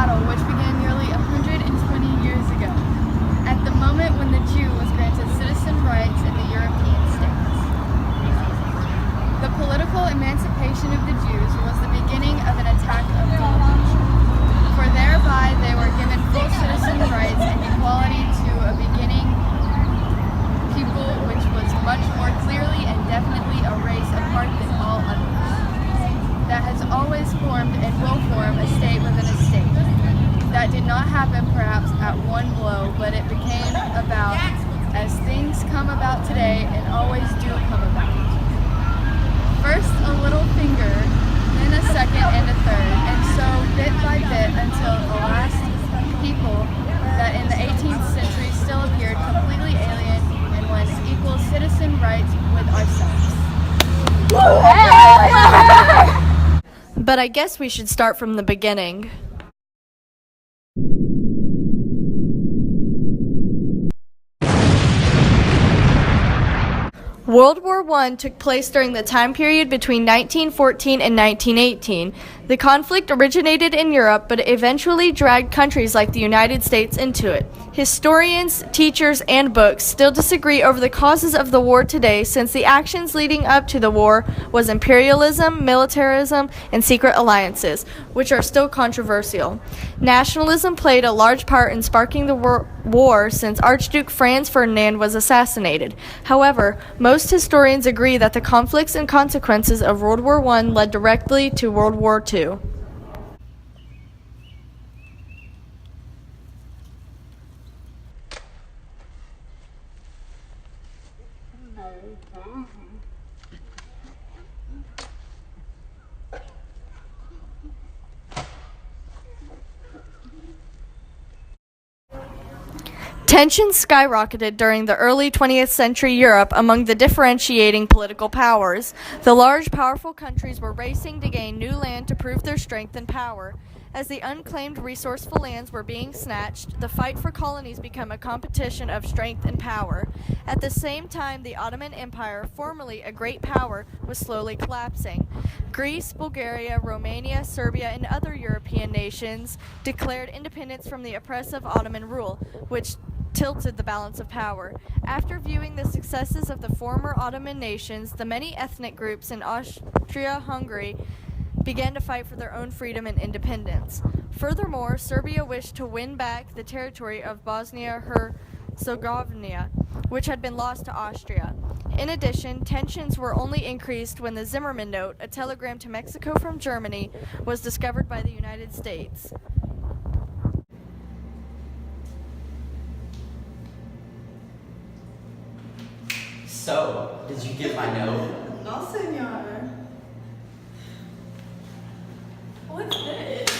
battle which began nearly 120 years ago, at the moment when the Jew was granted citizen rights in the European states. The political emancipation of the Jews was the beginning of an attack of the culture, for thereby they were given full citizen rights and equality to a beginning people which was much more clearly and definitely a race apart than all others, that has always formed and will form a state within a state. That did not happen perhaps at one blow, but it became about as things come about today and always do come about. First a little finger, then a second and a third, and so bit by bit until the last people that in the 18th century still appeared completely alien and won equal citizen rights with ourselves. But I guess we should start from the beginning. World War I took place during the time period between 1914 and 1918. The conflict originated in Europe, but eventually dragged countries like the United States into it. Historians, teachers, and books still disagree over the causes of the war today, since the actions leading up to the war was imperialism, militarism, and secret alliances, which are still controversial. Nationalism played a large part in sparking the war since Archduke Franz Ferdinand was assassinated. However, most historians agree that the conflicts and consequences of World War I led directly to World War II. Tensions skyrocketed during the early 20th century Europe among the differentiating political powers. The large, powerful countries were racing to gain new land to prove their strength and power. As the unclaimed resourceful lands were being snatched, the fight for colonies became a competition of strength and power. At the same time, the Ottoman Empire, formerly a great power, was slowly collapsing. Greece, Bulgaria, Romania, Serbia, and other European nations declared independence from the oppressive Ottoman rule, which tilted the balance of power. After viewing the successes of the former Ottoman nations, the many ethnic groups in Austria-Hungary began to fight for their own freedom and independence. Furthermore, Serbia wished to win back the territory of Bosnia-Herzegovina, which had been lost to Austria. In addition, tensions were only increased when the Zimmermann Note, a telegram to Mexico from Germany, was discovered by the United States. So, did you get my note? No, senor. What's this?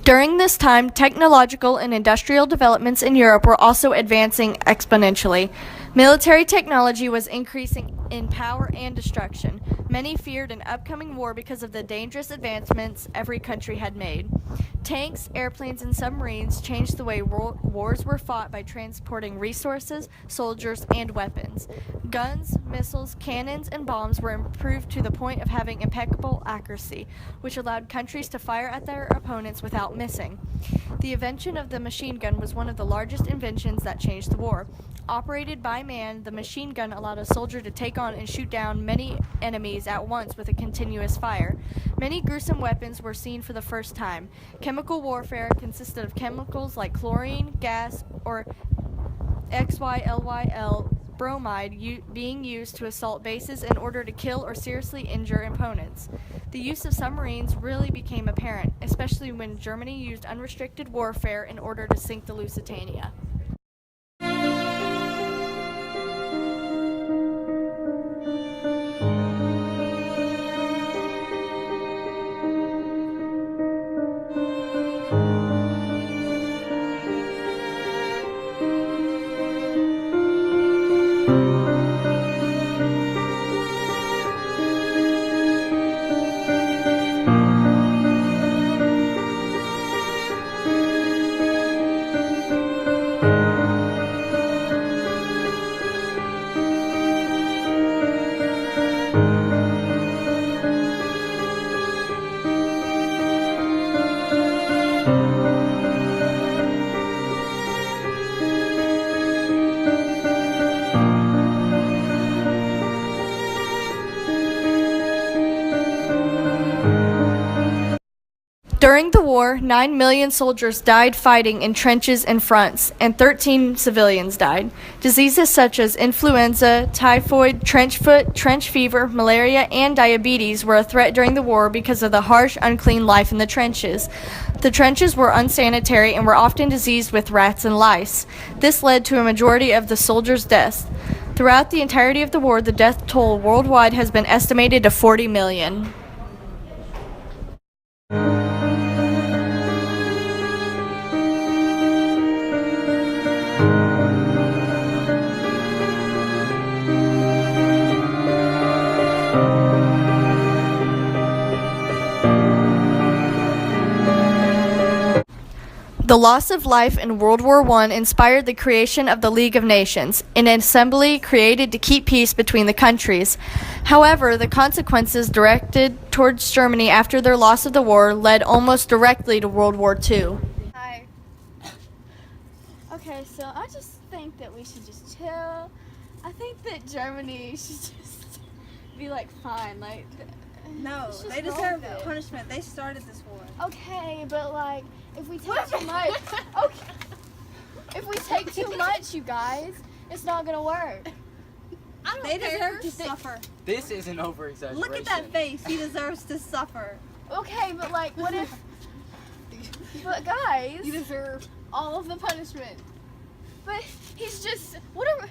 During this time, technological and industrial developments in Europe were also advancing exponentially. Military technology was increasing in power and destruction. Many feared an upcoming war because of the dangerous advancements every country had made. Tanks, airplanes, and submarines changed the way wars were fought by transporting resources, soldiers, and weapons. Guns, missiles, cannons, and bombs were improved to the point of having impeccable accuracy, which allowed countries to fire at their opponents without missing. The invention of the machine gun was one of the largest inventions that changed the war. Operated by man, the machine gun allowed a soldier to take on and shoot down many enemies at once with a continuous fire. Many gruesome weapons were seen for the first time. Chemical warfare consisted of chemicals like chlorine, gas, or XYLYL bromide being used to assault bases in order to kill or seriously injure opponents. The use of submarines really became apparent, especially when Germany used unrestricted warfare in order to sink the Lusitania. During the war, 9 million soldiers died fighting in trenches and fronts, and 13 civilians died. Diseases such as influenza, typhoid, trench foot, trench fever, malaria, and diabetes were a threat during the war because of the harsh, unclean life in the trenches. The trenches were unsanitary and were often diseased with rats and lice. This led to a majority of the soldiers' deaths. Throughout the entirety of the war, the death toll worldwide has been estimated to 40 million. The loss of life in World War I inspired the creation of the League of Nations, an assembly created to keep peace between the countries. However, the consequences directed towards Germany after their loss of the war led almost directly to World War II. Hi. Okay, so I just think that we should just chill. I think that Germany should just be like fine, like. No, it's just they wrong, deserve though. punishment. They started this war. Okay, but like, if we take too much, okay. If we take too much, you guys, it's not gonna work. They deserve to suffer. This is an over-exaggeration. Look at that face. He deserves to suffer. Okay, but like, what if? But guys, You deserve. all of the punishment. But he's just whatever.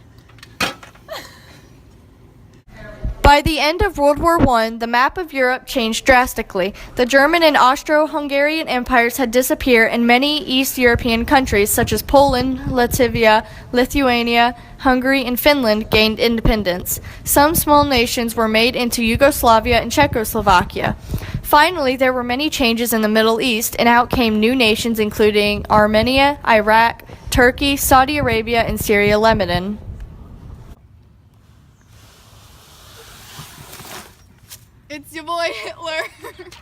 By the end of World War I, the map of Europe changed drastically. The German and Austro-Hungarian empires had disappeared, and many East European countries, such as Poland, Latvia, Lithuania, Hungary, and Finland, gained independence. Some small nations were made into Yugoslavia and Czechoslovakia. Finally, there were many changes in the Middle East, and out came new nations including Armenia, Iraq, Turkey, Saudi Arabia, and Syria, Lebanon. It's your boy Hitler.